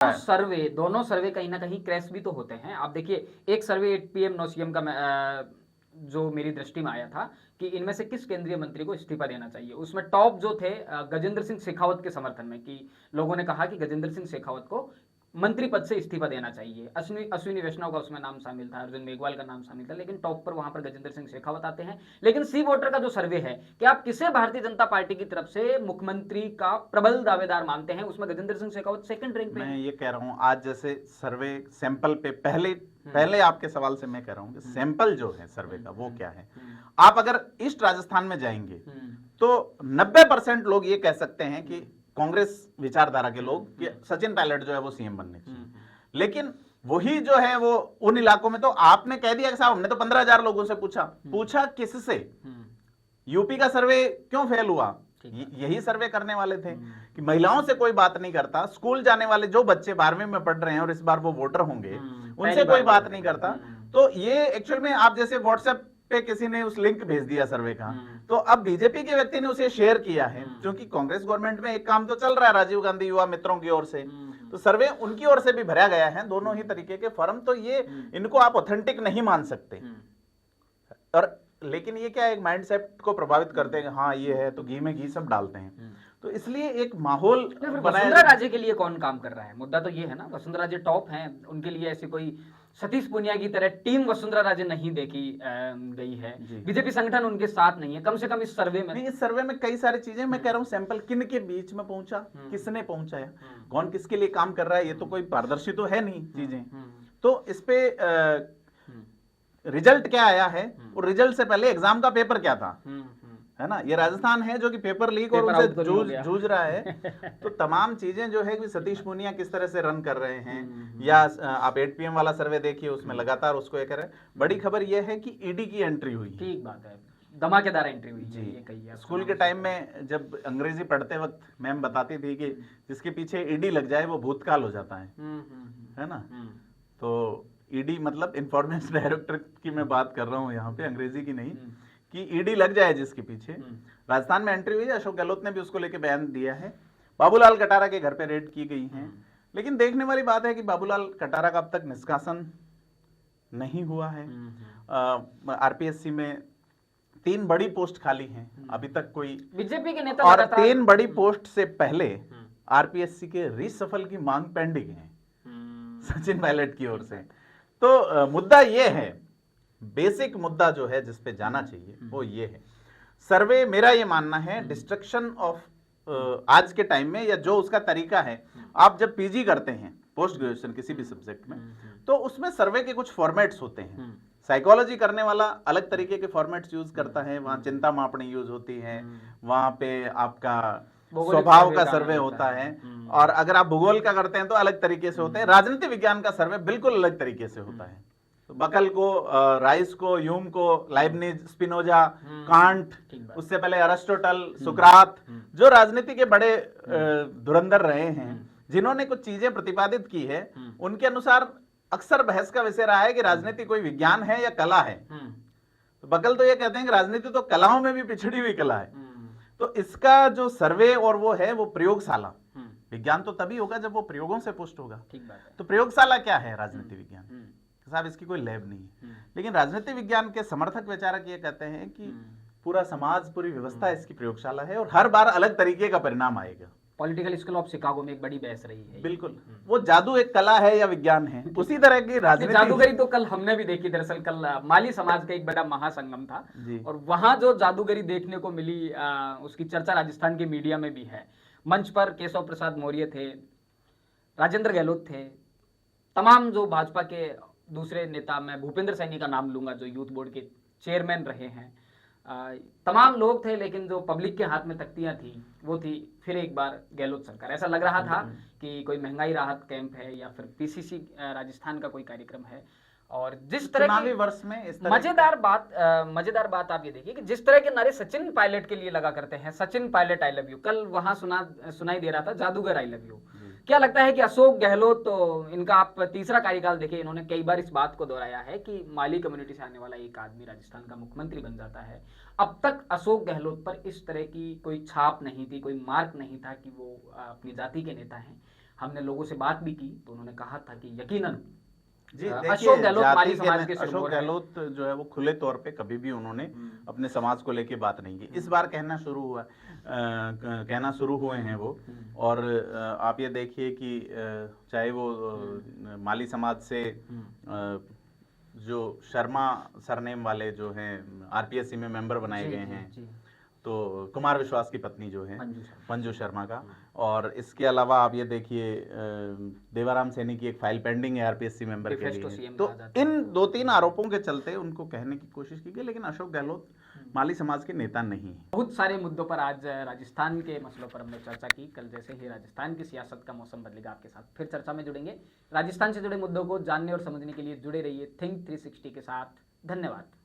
सर्वे, दोनों सर्वे कहीं ना कहीं क्रैश भी तो होते हैं। आप देखिए, एक सर्वे 8 PM 9 CM का जो मेरी दृष्टि में आया था कि इनमें से किस केंद्रीय मंत्री को इस्तीफा देना चाहिए, उसमें टॉप जो थे गजेंद्र सिंह शेखावत के समर्थन में, कि लोगों ने कहा कि गजेंद्र सिंह शेखावत को मंत्री पद से इस्तीफा देना चाहिए। अश्विनी वैष्णव का उसमें नाम शामिल था, अर्जुन मेघवाल का नाम शामिल था, लेकिन टॉप पर वहां पर गजेंद्र सिंह शेखावत आते हैं। लेकिन सी वोटर का जो सर्वे है कि आप किसे भारतीय जनता पार्टी की तरफ से मुख्यमंत्री का प्रबल दावेदार मानते हैं, उसमें गजेंद्र सिंह शेखावत सेकंड रैंक पे। मैं ये कह रहा हूँ, आज जैसे सर्वे सैंपल पे पहले आपके सवाल से मैं कह रहा हूँ कि सैंपल जो है सर्वे का वो क्या है। आप अगर ईस्ट राजस्थान में जाएंगे तो 90% लोग ये कह सकते हैं कि कांग्रेस विचारधारा के लोग कि सचिन पायलट जो है वो सीएम बनने चाहिए। लेकिन वही जो है वो उन इलाकों में तो आपने कह दिया कि साहब हमने तो 15,000 लोगों से पूछा किससे? यूपी का सर्वे क्यों फेल हुआ? यही सर्वे करने वाले थे कि महिलाओं से कोई बात नहीं करता, स्कूल जाने वाले जो बच्चे 12वीं में पढ़ रहे हैं और इस बार वो वोटर होंगे उनसे कोई बात नहीं करता। तो ये एक्चुअल में आप जैसे व्हाट्सएप पे किसी ने उस लिंक भेज दिया सर्वे का, तो अब बीजेपी के व्यक्ति ने उसे शेयर किया है, क्योंकि कांग्रेस गवर्नमेंट में एक काम तो चल रहा है राजीव गांधी युवा मित्रों की ओर से, तो सर्वे उनकी ओर से भी भरा गया है, दोनों ही तरीके के फर्म। तो ये इनको आप ऑथेंटिक नहीं मान सकते। और लेकिन ये क्या एक माइंडसेट को प्रभावित करते हैं, हाँ ये है तो घी में घी सब डालते हैं। तो इसलिए एक माहौल वसुंधरा राजे के लिए कौन काम कर रहा है? मुद्दा तो ये है ना, वसुंधरा राजे टॉप हैं, उनके लिए ऐसी कोई सतीश पूनिया की तरह टीम वसुंधरा राजे नहीं देखी गई है। बीजेपी संगठन उनके साथ नहीं है, कम से कम इस सर्वे में। इस सर्वे में कई सारी चीजें, मैं कह रहा हूँ सैंपल किन के बीच में पहुंचा, किसने पहुंचाया, कौन किसके लिए काम कर रहा है, ये तो कोई पारदर्शी तो है नहीं चीजें। तो इस पे रिजल्ट क्या आया है, और रिजल्ट से पहले एग्जाम का पेपर क्या था, है ना। ये राजस्थान है जो कि पेपर लीक और उनसे जूझ रहा है। तो तमाम चीजें जो है कि सतीश पूनिया किस तरह से रन कर रहे हैं, या आप 8 PM वाला सर्वे देखिए, उसमें लगातार उसको ये कर रहे हैं। बड़ी खबर ये है कि ईडी की एंट्री हुई। ठीक बात है, धमाकेदार एंट्री हुई जी। स्कूल के टाइम में जब अंग्रेजी पढ़ते वक्त मैम बताती थी कि जिसके पीछे ईडी लग जाए वो भूतकाल हो जाता है ना। तो ईडी मतलब इंफॉर्मेशन डायरेक्टर की मैं बात कर रहा हूँ यहाँ पे, अंग्रेजी की नहीं, कि ईडी लग जाए जिसके पीछे। राजस्थान में एंट्री हुई है, अशोक गहलोत ने भी उसको लेके बयान दिया है। बाबूलाल कटारा के घर पे रेड की गई है। लेकिन देखने वाली बात है कि बाबूलाल कटारा का अब तक निष्कासन नहीं हुआ है। आरपीएससी में 3 बड़ी पोस्ट खाली हैं, अभी तक कोई बीजेपी के नेता, और 3 बड़ी पोस्ट से पहले आरपीएससी के रीशफल की मांग पेंडिंग है सचिन पायलट की ओर से। तो मुद्दा ये है, बेसिक मुद्दा जो है जिस पे जाना चाहिए वो ये है। सर्वे, मेरा ये मानना है, डिस्ट्रक्शन ऑफ आज के टाइम में, या जो उसका तरीका है, आप जब पीजी करते हैं पोस्ट ग्रेजुएशन किसी भी सब्जेक्ट में, तो उसमें सर्वे के कुछ फॉर्मेट्स होते हैं। साइकोलॉजी करने वाला अलग तरीके के फॉर्मेट्स यूज करता है, वहां चिंता मापनी यूज होती है, वहां पे आपका स्वभाव का सर्वे होता है, और अगर आप भूगोल का करते हैं तो अलग तरीके से होते हैं। राजनीति विज्ञान का सर्वे बिल्कुल अलग तरीके से होता है। तो बकल को, राइस को, ह्यूम को, लाइबनिज, स्पिनोजा, कांट, उससे पहले अरिस्टोटल, सुकरात, जो राजनीति के बड़े धुरंधर रहे हैं, जिन्होंने कुछ चीजें प्रतिपादित की है, उनके अनुसार अक्सर बहस का विषय रहा है कि राजनीति कोई विज्ञान है या कला है। तो बकल तो ये कहते हैं कि राजनीति तो कलाओं में भी पिछड़ी हुई कला है। तो इसका जो सर्वे और वो है वो प्रयोगशाला, विज्ञान तो तभी होगा जब वो प्रयोगों से पुष्ट होगा। तो प्रयोगशाला क्या है राजनीति विज्ञान? साहब इसकी कोई लैब नहीं है। लेकिन राजनीति विज्ञान के समर्थक विचारक ये कहते हैं कि पूरा समाज, पूरी व्यवस्था इसकी प्रयोगशाला है, और हर बार अलग तरीके का परिणाम आएगा। पॉलिटिकल स्कूल ऑफ शिकागो में एक बड़ी बहस रही है। बिल्कुल, वो जादू एक कला है या विज्ञान है, उसी तरह की राजनीति। जादूगरी तो कल हमने भी देखी, दरअसल कल माली समाज का एक बड़ा महासंगम था, और वहां जो जादूगरी देखने को मिली उसकी चर्चा राजस्थान के मीडिया में भी है। मंच पर केशव प्रसाद मौर्य थे, राजेंद्र गहलोत थे, तमाम जो भाजपा के दूसरे नेता, मैं भूपेंद्र सैनी का नाम लूंगा जो यूथ बोर्ड के चेयरमैन रहे हैं, तमाम लोग थे। लेकिन जो पब्लिक के हाथ में तख्तियां थी वो थी फिर एक बार गहलोत सरकार। ऐसा लग रहा था कि कोई महंगाई राहत कैंप है या फिर पीसीसी राजस्थान का कोई कार्यक्रम है। और जिस तरह की वर्ष में इस तरह मजेदार बात आप ये देखिए कि जिस तरह के नारे सचिन पायलट के लिए लगा करते हैं, Sachin Pilot I love you, कल वहां सुनाई दे रहा था जादूगर आई लव यू। क्या लगता है कि अशोक गहलोत, तो इनका आप तीसरा कार्यकाल देखिए, इन्होंने कई बार इस बात को दोहराया है कि माली कम्युनिटी से आने वाला एक आदमी राजस्थान का मुख्यमंत्री बन जाता है। अब तक अशोक गहलोत पर इस तरह की कोई छाप नहीं थी, कोई मार्क नहीं था कि वो अपनी जाति के नेता हैं। हमने लोगों से बात भी की तो उन्होंने कहा था कि यकीनन जी अशोक गहलोत माली समाज के अशोक सिरमौर हैं। गहलोत जो है वो खुले तौर पे कभी भी उन्होंने अपने समाज को लेके बात नहीं की। इस बार कहना शुरू हुए हैं वो। और आप ये देखिए कि चाहे वो माली समाज से जो शर्मा सरनेम वाले जो हैं आरपीएससी में मेंबर बनाए गए हैं, तो कुमार विश्वास की पत्नी जो है मंजू शर्मा का, और इसके अलावा आप ये देखिए देवाराम सैनी की एक फाइल पेंडिंग है आरपीएससी मेंबर के लिए। तो इन 2-3 आरोपों के चलते उनको कहने की कोशिश की गई, लेकिन अशोक गहलोत माली समाज के नेता नहीं है। बहुत सारे मुद्दों पर आज राजस्थान के मसलों पर हमने चर्चा की। कल जैसे ही राजस्थान की सियासत का मौसम बदलेगा आपके साथ फिर चर्चा में जुड़ेंगे। राजस्थान से जुड़े मुद्दों को जानने और समझने के लिए जुड़े रहिए थिंक 360 के साथ। धन्यवाद।